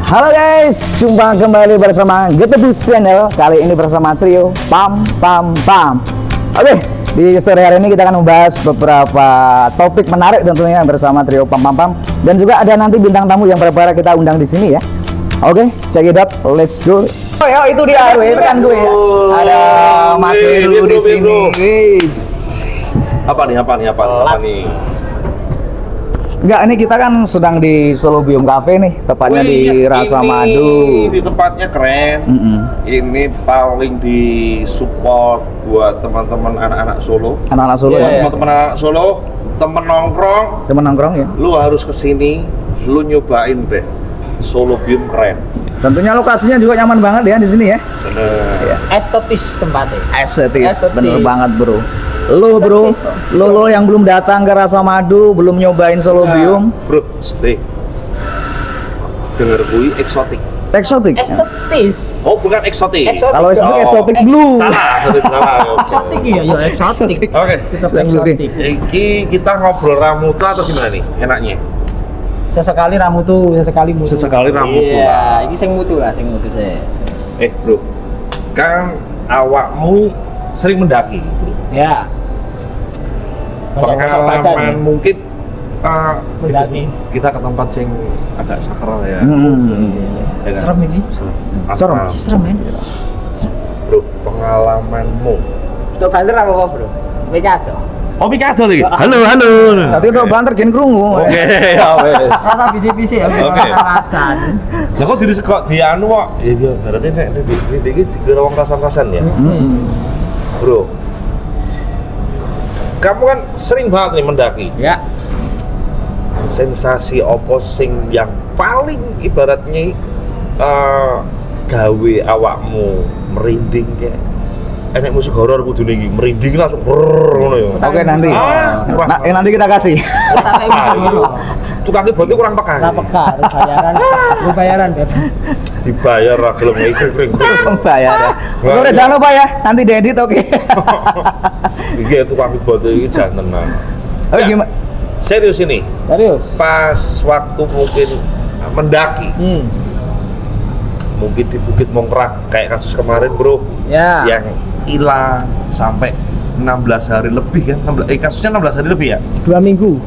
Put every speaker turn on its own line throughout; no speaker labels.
Halo guys, jumpa kembali bersama Getebus Channel. Kali ini bersama trio Pam Pam Pam. Oke, di sore hari ini kita akan membahas beberapa topik menarik tentunya bersama trio Pam Pam Pam. Dan juga ada nanti bintang tamu yang berbara kita undang di sini ya. Oke, check it out, let's go. Oh ya, itu dia, itu kan gue ya. Ada Mas Heru di sini, guys.
Apa nih?
Enggak, ini kita kan sedang di Solo Biom Cafe nih, tepatnya di Rasa Madu.
Di tempatnya keren. Ini paling di support buat teman-teman anak-anak Solo.
Anak-anak Solo ya.
Teman-teman anak Solo, temen nongkrong.
Temen nongkrong ya.
Lu harus kesini, lu nyobain deh. Solo Biom keren.
Tentunya lokasinya juga nyaman banget ya di sini ya.
Bener.
Ya.
Estetis tempatnya.
Estetis, bener banget bro. Lo yang belum datang ke Rasa Madu, belum nyobain Solo Biom,
Bro, stay. Dengar kui eksotik.
eksotik.
Estetis.
Oh, bukan eksotik.
Kalau eksotik, eksotik blue.
Salah.
Eksotik ya, eksotik.
Oke.
Tetap eksotik.
Iki kita ngobrol ramutu atau gimana nih enaknya?
Sesekali ramutu, sesekali mutu.
Sesekali ramutu lah.
Iya, ini sing mutu lah, sing mutu saya.
Bro, kan awakmu sering mendaki, bro.
Ya.
Pengalaman mungkin
mendaki.
kita ke tempat sing agak sakral ya. Ya kan?
Serem ini.
Serem.
Serem men.
Bro, pengalamanmu.
Untuk banter apa bro? Mikado.
Oh, mikado lagi. Halo.
Tadi udah banter gen krungu.
Oke, ya wes.
Rasa bisi-bisi ya,
Oke.
rasa-rasan.
Lah kok diri kok di anu kok. Iya, berarti nek iki dikira wong rasan-rasan ya. Bro. Kamu kan sering banget nih mendaki.
Ya.
Sensasi opo sing yang paling ibaratnya gawe awakmu merinding kayak enek musik horor kudu nih merinding langsung ngono ya.
Oke nanti. Nanti kita kasih.
Tapi bisa dulu.
Tukangnya bote kurang peka.
Ora peka, harus bayaran, Beb.
Dibayar ra gelem iki kring.
Bayar ya. Udah jangan lupa ya, nanti diedit oke.
Iki tukang bote iki jan tenan.
Oke gimana?
Serius ini.
Serius?
Pas waktu mungkin mendaki. Mungkin di Bukit Mongkrak kayak kasus kemarin, Bro.
Ya.
Yang hilang sampai 16 hari lebih kan? Kasusnya 16 hari lebih ya?
2 minggu.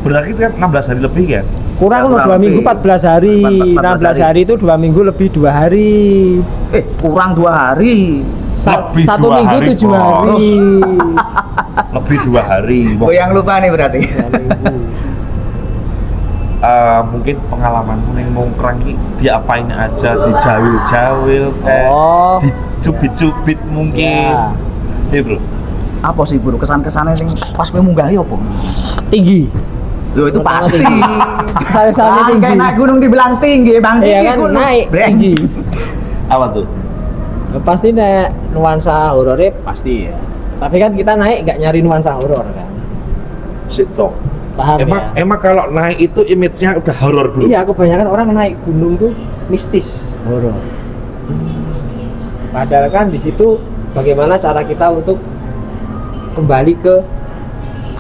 Berarti kan 16 hari lebih kan?
Kurang 2 minggu 14 hari. 16 hari itu 2 minggu lebih 2 hari.
Kurang 2 hari.
Lebih
1
2
minggu
hari,
7 hari.
Lebih 2 hari.
Gue yang lupa nih berarti.
2 minggu.
Mungkin pengalamanmu yang nongkrong ini diapain aja, dijawil-jawil dicubit-cubit mungkin. Iya, Bro.
Apa sih bro kesan-kesannya yang pas gue munggahi apa?
Tinggi.
Yo itu pasti.
Saya tinggi.
Kayak naik gunung dibilang tinggi, Bang.
Iya
Tinggi
kan,
gunung.
naik
Breng.
tinggi.
Apa tuh?
Pasti naik nuansa horornya pasti ya. Tapi kan kita naik nggak nyari nuansa horor kan.
Sitok.
Paham ya?
Emang kalau naik itu image-nya udah horor dulu.
Iya, kebanyakan orang naik gunung tuh mistis, horor. Padahal kan di situ bagaimana cara kita untuk kembali ke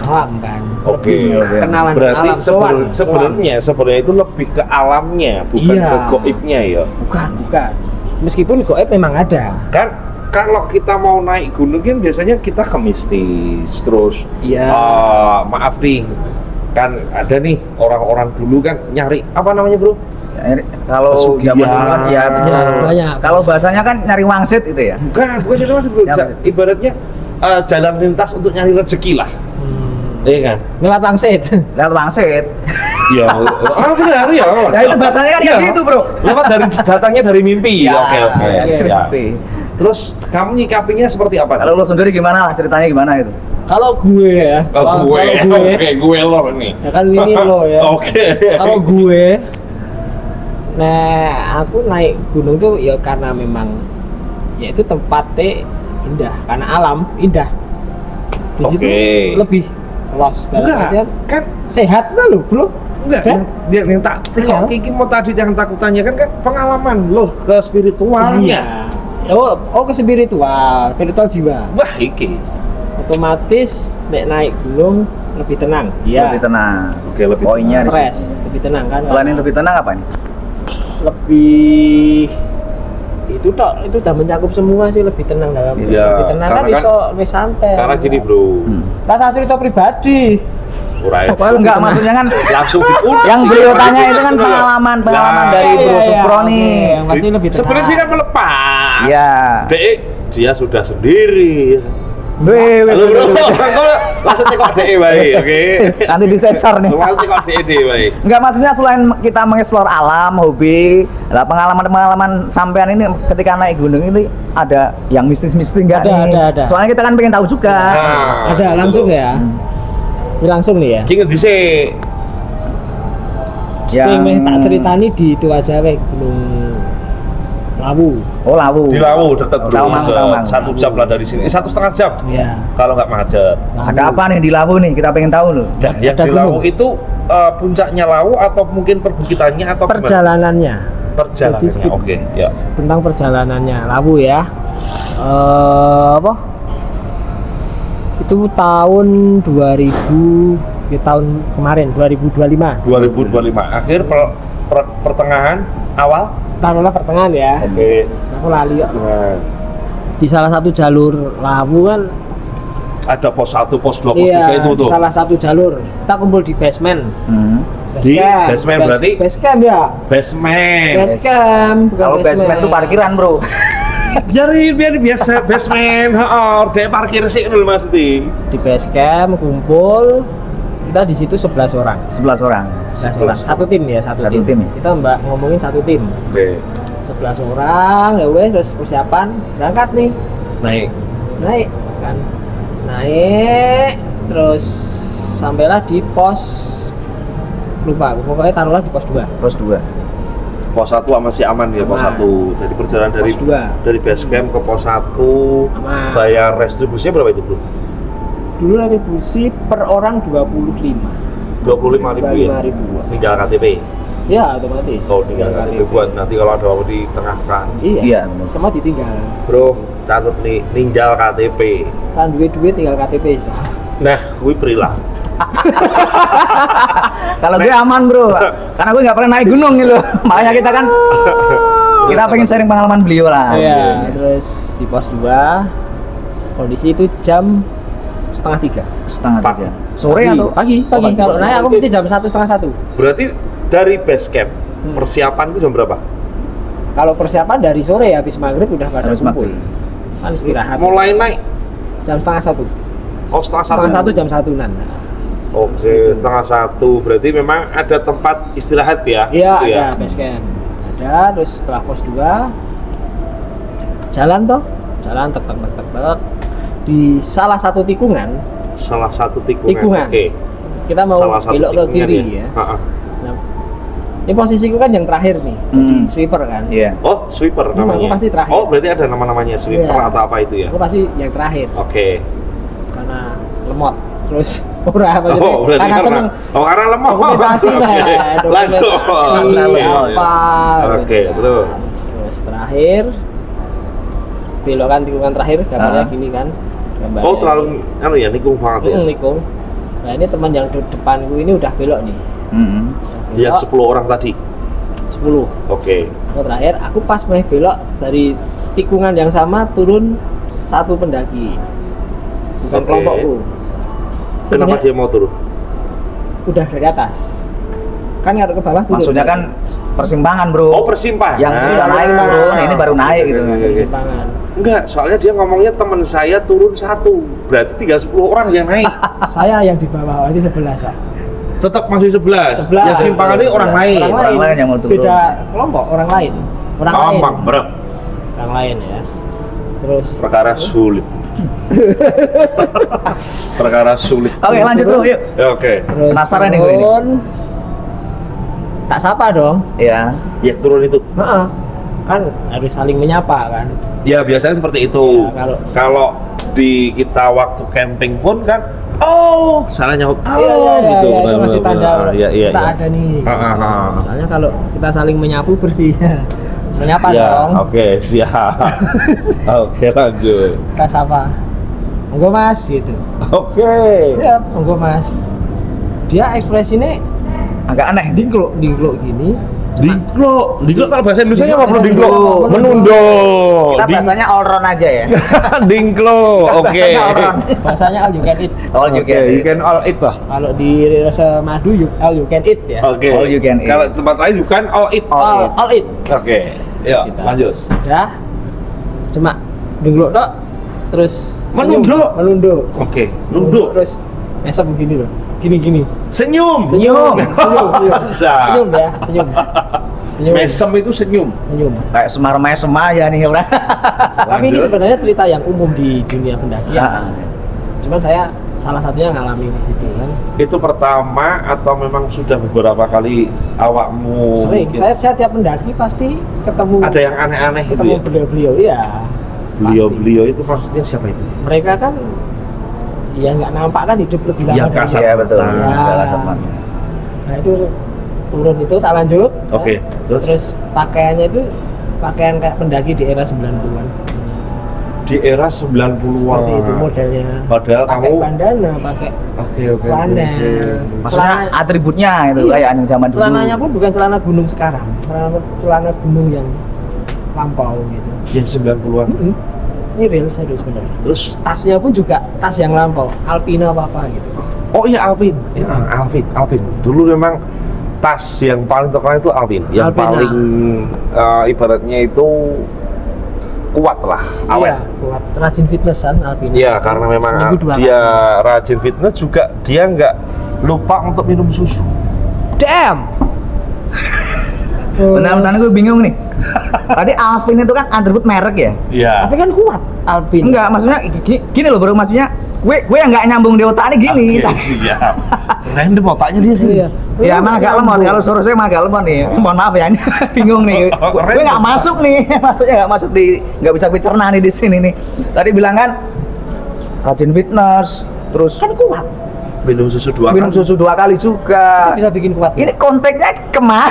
alam kan.
Oke.
Kenalan
Berarti
alam.
sebenarnya itu lebih ke alamnya, bukan
Iya.
ke goibnya ya.
Bukan. Meskipun goib memang ada.
Kan kalau kita mau naik gunung kan biasanya kita ke mistis terus.
Iya.
Maaf nih, kan ada nih orang-orang dulu kan nyari apa namanya, Bro?
Kalau
Pesugihan.
zaman dulu kan ya
Banyak.
kalau bahasanya kan nyari wangsit itu ya.
Bukan jadi mas, Bro. Ibaratnya jalan lintas untuk nyari rezeki lah. Iya kan?
Lewat wangsit.
Lewat wangsit.
Iya. Benar ya.
Ya itu bahasanya kan kayak gitu, Bro.
Lewat datangnya dari mimpi.
Ya,
Oke.
ya,
Siap.
mimpi.
Terus kamu nyikapinya seperti apa?
Kalau lo sendiri gimana? Ceritanya gimana itu?
Kalau gue ya.
Kalau gue lo nih.
Ya kan ini lo ya.
Oke.
Kalau gue, nah aku naik gunung tuh ya karena memang ya itu tempatnya indah, karena alam indah. Di situ lebih los dalam artian
kan
sehat kan lo bro.
Enggak, yang tak tengok Kiki mau tadi jangan takut tanya kan pengalaman lo ke spiritualnya.
Oh ke spiritual jiwa.
Wah iki.
Otomatis naik gunung lebih tenang. Iya.
Lebih tenang.
Oke, lebih
poinnya di
fresh, lebih tenang kan.
Selain yang lebih tenang apa nih?
lebih itu udah mencakup semua sih, lebih tenang dalam
Iya,
lebih tenang kan
karena kan-
iso lebih santai.
Karena gini bro,
Rasa cerita pribadi.
Urai.
Pokoknya enggak, maksudnya kan
langsung diputus.
yang beliau tanya itu kan
Langsung.
pengalaman
Nah,
dari Bro Supro
oke.
nih.
Yang pasti lebih tenang.
Sebenarnya dia kan melepas.
Iya.
Dia sudah sendiri.
Weh,
Halo bro, langsung tekok DE baik, oke?
nanti disensor nih.
Langsung tekok DE baik.
Enggak, maksudnya selain kita mengeksplor alam, hobi, lah pengalaman-pengalaman sampean ini ketika naik gunung ini ada yang mistis-mistis enggak
Ada,
nih?
ada.
Soalnya kita kan pengen tahu juga.
Nah,
Ada langsung
gitu.
ya. Ini langsung nih ya.
Ki ngendi sih?
Sing meh tak
Yang-
ceritani di itu aja weh, Gunung Lawu.
Oh, Lawu.
Di Lawu deket bro,
Tahu, Mang, tahu, Mang.
1 jam lah dari sini, 1,5 jam.
Iya.
Kalau nggak macet.
Ada apa nih di Lawu nih? Kita pengen tahu loh.
Nah, yang
Ada
di
gunung.
Lawu itu puncaknya Lawu atau mungkin perbukitannya atau gimana?
Perjalanannya.
Perjalanannya.
Jadi,
Oke, ya.
Tentang perjalanannya Lawu ya. Apa? Itu tahun 2000, ya tahun kemarin 2025.
2025 akhir pertengahan awal.
Taruhlah pertengahan ya.
Oke.
Aku lali kok.
Nah,
Di salah satu jalur Lawu kan.
ada pos 1, pos 2, pos 3
Iya,
itu
di
tuh.
salah satu jalur. Kita kumpul di basement.
Hmm.
Di basement berarti?
Base camp ya.
Basement.
Base camp. bukan
Kalau basement tuh parkiran, Bro.
biar biasa basement, heeh, dia parkir sih dulu maksudnya.
Di base camp kumpul. Kita di situ 11 orang.
11 orang.
11 orang. Satu tim ya, satu
Satu tim ya?
Kita mbak ngomongin satu tim.
Oke.
11 orang, ya wes terus persiapan berangkat nih. Naik kan. Naik terus sampailah di pos, lupa, pokoknya taruhlah di pos 2.
Terus 2.
Pos 1 masih aman ya, pos
Aman.
1. Jadi perjalanan dari
Pos 2.
dari base camp ke pos 1
Aman.
bayar restribusinya berapa itu, Bro?
Dulu retribusi per orang 25.
25.000 ya.
25.000.
Tinggal KTP.
Ya otomatis.
Oh, tinggal KTP buat nanti kalau ada apa di tengah kan.
Iya.
Iya, benar.
Semua ditinggal.
Bro, catat nih, tinggal KTP.
Kan duit-duit tinggal KTP iso.
Nah, kuwi perilah.
Kalau gue aman, Bro. Karena gue nggak pernah naik gunung gitu. Makanya kita kan kita pengen sharing pengalaman beliau lah.
Iya, terus di pos 2 kondisi itu jam setengah 3.
Setengah
Pagi.
3. Sore atau
pagi.
pagi.
Kalau naik aku mesti jam 1 setengah 1.
Berarti dari base camp persiapan itu jam berapa?
Kalau persiapan dari sore ya, habis maghrib udah pada
Habis
kumpul.
maghrib.
Kan istirahat.
Mulai naik.
Jam setengah 1.
Oh, setengah
Setengah 1
satu.
jam 1-an.
Oke, setengah 1. Berarti memang ada tempat istirahat ya?
Iya,
Situ ya?
ada base camp. Ada, terus setelah pos 2 jalan toh, jalan tek tek tek tek tek. Di salah satu tikungan
Salah satu tikungan.
Tikungan.
Oke.
kita mau
Salah satu
belok ke
tikungan
kiri ya.
Ha-ha.
Nah, ini posisiku kan yang terakhir nih, jadi sweeper kan.
Iya.
Oh, sweeper namanya.
aku pasti terakhir.
Oh, berarti ada nama-namanya sweeper
Iya.
atau apa itu ya?
Aku pasti yang terakhir
Oke.
karena lemot. Terus ora apa jadi
Oh, berarti
karena seneng
karena lemah.
dokumentasi lah,
Oke. Lanjut.
dokumentasi apa.
Oke,
gitu.
terus.
Terus terakhir belokan tikungan terakhir gambarnya
Ah.
gini kan. Gambarnya.
Oh, terlalu anu ya, nikung banget ya.
Nikung. Nah, ini teman yang di depanku ini udah belok nih.
Mm-mm.
Yang 10 orang tadi.
10.
Oke.
Nah, terakhir aku pas mau belok dari tikungan yang sama turun satu pendaki. Bukan
Oke.
kelompokku.
Kenapa
Sebenarnya
dia mau turun?
udah dari atas. Kan ngaduk ke bawah turun.
Maksudnya kan persimpangan, Bro.
Oh, persimpangan.
Yang kita naik turun, ini baru naik gitu.
Persimpangan.
Enggak, soalnya dia ngomongnya teman saya turun 1. Berarti tinggal 10 orang yang naik.
Saya yang di bawah itu 11 Pak.
Tetap masih 11.
11.
Yang simpangan ini orang lain.
Orang lain yang mau turun.
Beda kelompok, orang lain. Orang lain.
Gampang, berat.
Orang lain ya. Terus
Perkara sulit. Perkara sulit.
Oke, lanjut tuh, yuk.
Ya, oke.
terus
Penasaran nih gue ini.
turun. Tak sapa dong.
Iya.
Ya turun itu.
Heeh. Kan harus saling menyapa kan.
Ya biasanya seperti itu.
Ya,
kalau di kita waktu camping pun kan, oh, salah nyaut. Oh,
Iya,
gitu.
itu
benar,
masih
benar,
tanda
benar. Iya, iya,
kita
iya.
ada nih.
Ah.
Soalnya kalau kita saling menyapu bersih. Menyapa
Ya,
dong.
oke, siap. Oke, lanjut.
Kita sapa. Monggo Mas gitu.
Oke.
Ya, monggo Mas. Dia ekspresinya
Agak aneh.
dingkluk gini.
Dingklo kalau bahasa Indonesia apa bro? Dingklo.
Menundo.
Menundo.
Kita bahasanya all round aja ya.
Dingklo. Oke.
Bahasanya all round.
Bahasanya all you can eat.
All you can.
You can all eat lah.
Kalau di rasa madu all you can eat ya.
Oke.
All you can eat.
Kalau tempat lain you can all eat.
All eat.
Oke. Yuk,
Kita.
lanjut.
Udah. Cuma dengklok tok. Terus
Menundo.
Menundo.
Oke. Nunduk.
Terus mesem begini loh. Gini.
Senyum.
Senyum.
Masa.
Senyum ya, senyum. Senyum.
Mesem itu senyum.
Senyum.
Kayak semar-mesem aja nih ya.
Tapi ini
Lanjut.
sebenarnya cerita yang umum di dunia pendakian.
Ya.
Cuman saya salah satunya ngalami di situ kan.
Itu pertama atau memang sudah beberapa kali awakmu?
Sering.
mungkin
Saya tiap pendaki pasti ketemu.
ada yang aneh-aneh gitu
ketemu
ya?
beliau-beliau, iya.
Beliau-beliau itu maksudnya siapa itu?
Mereka kan ya nggak nampak kan hidup lebih lama
Iya,
dari
kasar.
saya.
Iya betul.
Nah.
Adalah teman.
Nah itu turun itu tak lanjut.
Oke,
ya.
terus?
Terus pakaiannya itu pakaian kayak pendaki di era 90-an.
Di era 90-an.
Seperti itu modelnya.
Padahal
pakai
kamu-
bandana, pakai
Oke.
flanel.
Maksudnya atributnya itu
Iya.
kayak yang zaman dulu.
Celananya pun bukan celana gunung sekarang, celana gunung yang lampau gitu.
Yang 90-an.
Ini real serius bener.
Terus
Tasnya pun juga tas yang lampau, Alpina apa gitu.
oh iya Alvin. Ya, Alvin. Dulu memang tas yang paling terkenal itu Alvin. Yang
Alpina.
paling ibaratnya itu kuat lah, awet.
Iya, kuat. Rajin fitnessan Alpina.
Iya, karena memang
Seminggu 2
dia rajin fitness juga dia nggak lupa untuk minum susu.
Damn.
Bentar-bentar gue bingung nih. Tadi Alvin itu kan atribut merek ya?
Iya.
Tapi kan kuat Alpin.
Enggak, maksudnya gini loh bro, maksudnya gue yang nggak nyambung di otak nih gini.
Oke, siap. Random otaknya dia sih.
Iya.
Ya emang agak lemot, kalau suruh saya emang agak lemot nih. Mohon maaf ya, ini bingung nih. Gue nggak masuk nih, maksudnya nggak masuk nggak bisa dicerna nih di sini nih. Tadi bilang kan rajin fitness, terus
Kan kuat.
Minum susu 2
minum
kali.
susu 2 kali juga.
Itu bisa bikin kuat.
Ini konteksnya kemana?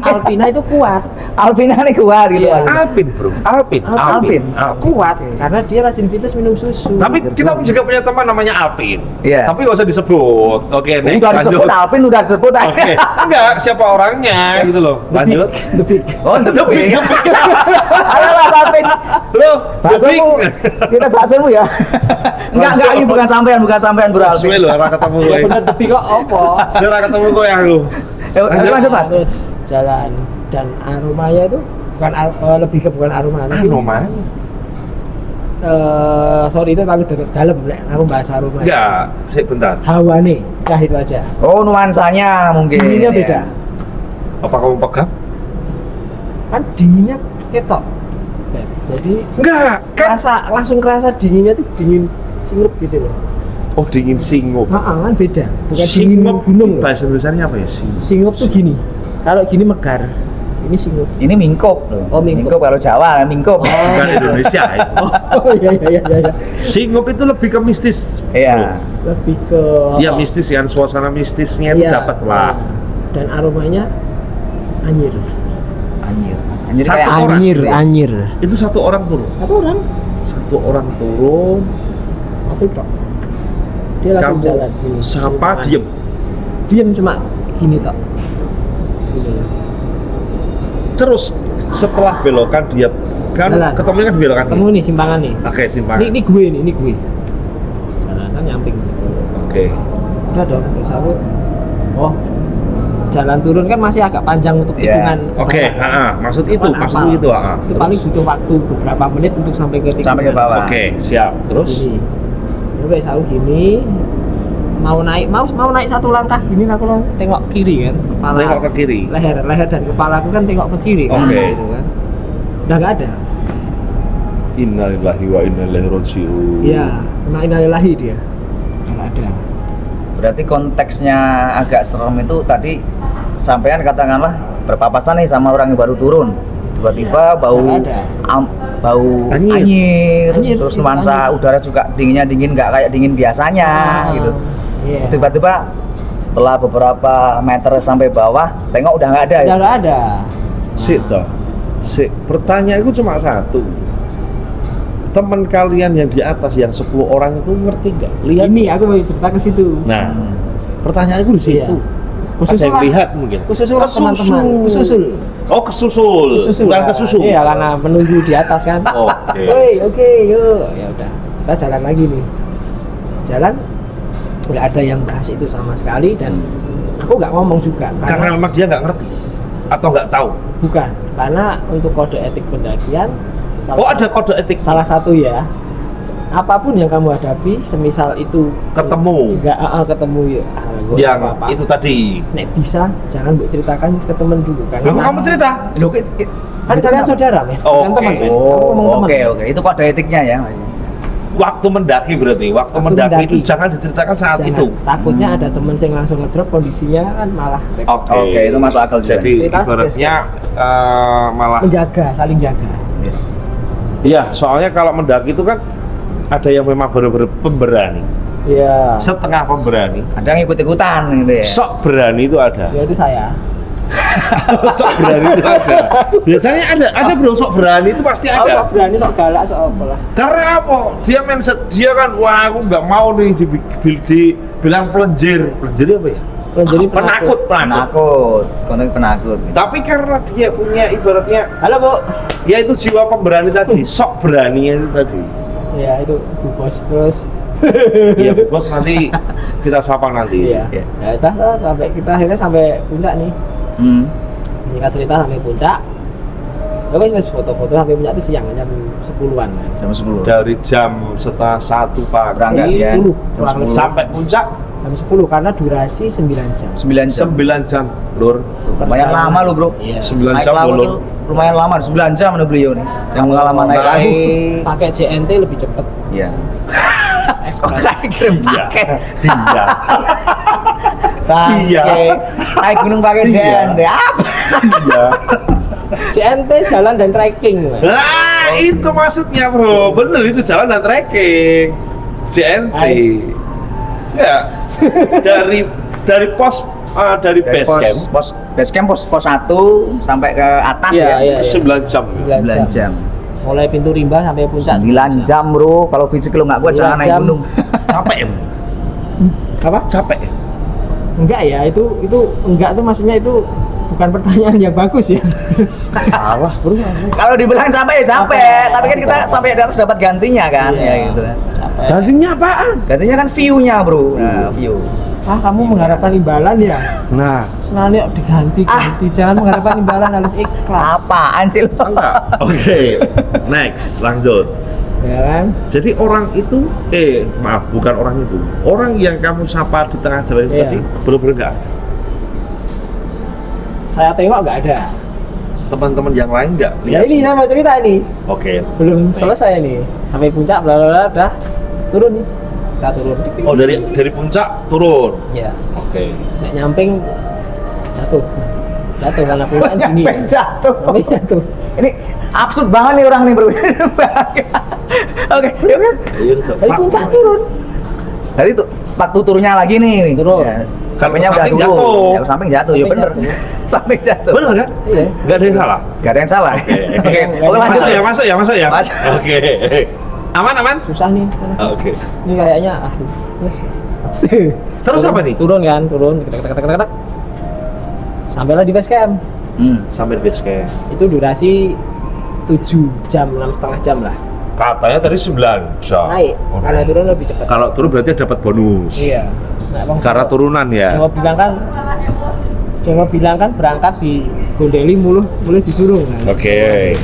Alpina itu kuat.
Alvina nih kuat gitu.
Iya.
Alvin, bro. Alvin.
Kuat karena dia rajin fitness minum susu.
Tapi kita juga punya teman namanya Alvin.
Iya.
Tapi nggak usah disebut. Oke, next
Udah
lanjut.
disebut Alvin, udah disebut.
Oke. Enggak, siapa orangnya gitu loh. Lanjut.
The Big.
Oh,
The Big.
Halo Mas Alvin.
Lo,
Bahsamu, kita bahsamu ya. Enggak, ini bukan sampean Bro Alvin.
Suwe lo, ora ketemu
Ya
gue.
benar The Big kok apa?
Saya ora ketemu gue aku.
Lanjut Mas.
Terus jalan dan aromanya itu bukan lebih ke bukan aroma tapi
Aroma?
sorry itu terlalu dalam Lek. Aku bahas aroma.
Enggak, sih bentar.
Hawane, nah itu aja.
Oh, nuansanya mungkin.
Dinginnya
ya.
beda.
Apa kamu pegang?
Kan dinginnya ketok. Jadi
Enggak, kan.
langsung kerasa dinginnya tuh dingin singup gitu loh.
Oh, dingin singup.
Kan beda. Bukan dingin gunung loh.
Bahasa Indonesianya apa ya? Singup.
Singup tuh gini. Kalau gini megar. Ini singup.
Ini mingkop loh.
Oh, mingkop.
Kalau Jawa mingkop.
Bukan Indonesia. Ya.
Oh iya.
Singup itu lebih ke mistis.
Iya.
Lebih ke
Iya,
apa?
mistis kan, suasana mistisnya itu
Iya.
dapat lah.
Dan aromanya anyir.
Anjir.
Satu
kayak
orang.
anjir.
Anyir.
Itu satu orang turun.
Satu orang.
Satu orang turun,
Satu tok. Dia langsung
kamu
jalan. Gini.
sapa diem.
Diem cuma gini tok. Gini.
Terus setelah belokan dia kan
Jalan.
ketemunya kan di belokan.
Ketemu nih simpangan nih.
Oke, simpangan.
Ini gue nih, ini gue. Jalan kan nyamping.
Oke.
Udah dong, terus aku oh jalan turun kan masih agak panjang untuk
Iya.
hitungan.
Oke,
bawah.
maksud itu,
Kan
maksud
apal.
itu,
Itu
Terus?
paling butuh waktu beberapa menit untuk sampai ke
Sampai ke bawah.
Oke, siap. Terus
Gini. Ya wes aku gini mau naik satu langkah gini aku tengok kiri kan kepala
tengok ke kiri.
leher dan kepala aku kan tengok ke kiri kan,
Oke.
gitu kan. Udah nggak ada.
Innalillahi wa inna ilaihi raji'un.
Iya, innalillahi dia. Udah nggak ada.
Berarti konteksnya agak serem itu tadi sampean katakanlah berpapasan nih sama orang yang baru turun. Tiba-tiba
Iya,
bau
nggak ada.
bau
Anyir.
anyir, terus
Anyir,
nuansa
anyir.
udara juga dinginnya dingin nggak kayak dingin biasanya gitu.
Iya.
Tiba-tiba setelah beberapa meter sampai bawah tengok udah nggak ada.
Udah
Ya?
nggak ada.
Sik toh. Sik, pertanyaanku cuma satu. Teman kalian yang di atas yang 10 orang itu ngerti nggak? Lihat.
Ini aku mau cerita ke situ.
Nah, pertanyaanku di situ.
Iya. Kesusul
yang
lah.
lihat mungkin.
Kesusul
Kesusul.
teman-teman. Kesusul.
Oh, kesusul. Bukan
Nah,
kesusu.
Iya, karena menunggu di atas kan.
Oke.
Oke, yuk. Ya udah. Kita jalan lagi nih. Jalan nggak ada yang bahas itu sama sekali dan aku nggak ngomong juga
Karena memang dia nggak ngerti atau nggak tahu.
bukan karena untuk kode etik pendakian
Oh, ada kode etik.
salah satu ya, apapun yang kamu hadapi semisal itu
Ketemu
nggak ketemu ya gua
yang
apa-apa.
itu tadi.
Nek bisa jangan mbok ceritakan ke temen dulu kan.
Loh, kok kamu cerita?
Loh,
Kan kalian saudara men,
Oh,
bukan teman
oke.
men. Kamu ngomong teman.
Oke. Itu kode etiknya ya.
Waktu mendaki berarti. Waktu
Waktu
mendaki
mendaki.
itu jangan diceritakan saat
Jangan.
itu.
Takutnya ada temen yang langsung ngedrop kondisinya kan malah repot.
Oke, itu masuk akal juga.
Jadi
Cerita
ibaratnya malah
menjaga, saling jaga.
iya, soalnya kalau mendaki itu kan ada yang memang benar-benar pemberani,
Iya.
setengah pemberani,
Ada yang ikut-ikutan gitu ya.
sok berani itu ada.
Ya itu saya.
Sok berani itu ada. Biasanya ada bro, sok berani itu pasti
Aku
ada.
sok berani, sok galak, sok apa lah.
Karena apa? Dia mindset dia kan, wah aku nggak mau nih dibilang pelenjir. Pelenjir apa ya?
Jadi
Penakut.
Penakut, konten penakut.
Tapi karena dia punya ibaratnya,
Halo Bu.
ya itu jiwa pemberani tadi, sok beraninya itu tadi.
Ya itu Bu Bos terus.
Ya bos, nanti kita sapa nanti.
Iya.
Iya.
Ya udah lah, sampai kita akhirnya sampai puncak nih. Singkat cerita sampai puncak. Ya wes foto-foto sampai puncak itu siang jam 10-an.
Jam 10.
Dari jam setengah 1 pagi
Berangkat ya.
10
Jam
kurang lebih.
10.
sampai puncak
Jam 10 karena durasi 9 jam.
9 jam.
9 jam, lur.
Lumayan lama lu, Bro.
Iya.
9
Naik
jam
laut
lur.
tuh lumayan lama, 9 jam ada beliau nih. Yang pengalaman naik
Nah,
lagi.
Pakai JNT lebih cepet.
Iya. Kok
Express.
saya kirim
Iya.
pakai?
Iya.
Bangke.
Iya.
Naik gunung pakai
Iya.
JNT. Apa?
Iya.
JNT jalan dan trekking. Mas.
Nah, itu maksudnya, Bro. Bener itu jalan dan trekking. JNT.
Hai.
Ya. Dari pos dari base camp
Base camp pos 1 sampai ke atas
Iya,
ya.
iya.
itu 9 jam.
9 jam.
Mulai pintu rimba sampai puncak
9 jam, Bro. Kalau fisik lo nggak kuat
9
jangan naik
jam.
gunung.
Capek ya?
Apa?
Capek.
Enggak ya, itu enggak tuh maksudnya itu bukan pertanyaan yang bagus ya. Salah, Bro.
Kalau dibilang capek ya capek,
Capek.
tapi kan kita sampai harus dapat gantinya kan,
Iya.
ya gitu kan.
Capek.
Gantinya apaan?
Gantinya kan view-nya, Bro. Nah, view.
Kamu mengharapkan imbalan ya?
Nah,
Senangnya diganti-ganti, jangan mengharapkan imbalan, harus ikhlas.
Apaan sih lo?
oke. Next, lanjut.
Ya kan?
Jadi orang itu, maaf, bukan orang itu. Orang yang kamu sapa di tengah jalan itu
Iya.
tadi bener-bener nggak ada.
Saya tengok nggak ada.
Teman-teman yang lain nggak
Ya ini saya mau cerita ini.
Oke.
Belum selesai nih. Sampai puncak bla bla bla udah turun nih. Kita turun.
Oh, dari puncak turun.
Ya.
Oke.
Nek nyamping jatuh. Jatuh karena puncak gini.
Nyampe jatuh.
Nyamping jatuh.
Ini absurd banget nih orang nih, Bro. Oke, yuk.
Ayo, tuh.
Dari puncak turun.
Dari itu waktu turunnya lagi nih.
Turun.
Ya, sampingnya udah
Samping
turun.
jatuh.
Ya, samping jatuh, ya
Samping
bener.
jatuh.
Samping jatuh.
Bener kan?
Iya.
Nggak ada yang salah.
Gak ada yang salah.
Oke.
Oke, lanjut.
Masuk ya.
Masuk.
Oke. Aman.
Susah nih.
Oke.
Ini kayaknya yes.
Terus apa nih?
Turun kan, turun. Ketek. Sampailah di base camp.
Sampai base camp.
Itu durasi 7 jam, 6,5 jam lah.
Katanya tadi 9 jam.
Naik.
Oh,
Karena
naik.
turun lebih cepat.
Kalau turun berarti dapat bonus.
Iya. Nah, Bang,
Karena turunan ya.
Jawa bilang kan berangkat di Gondeli mulai disuruh kan.
Oke.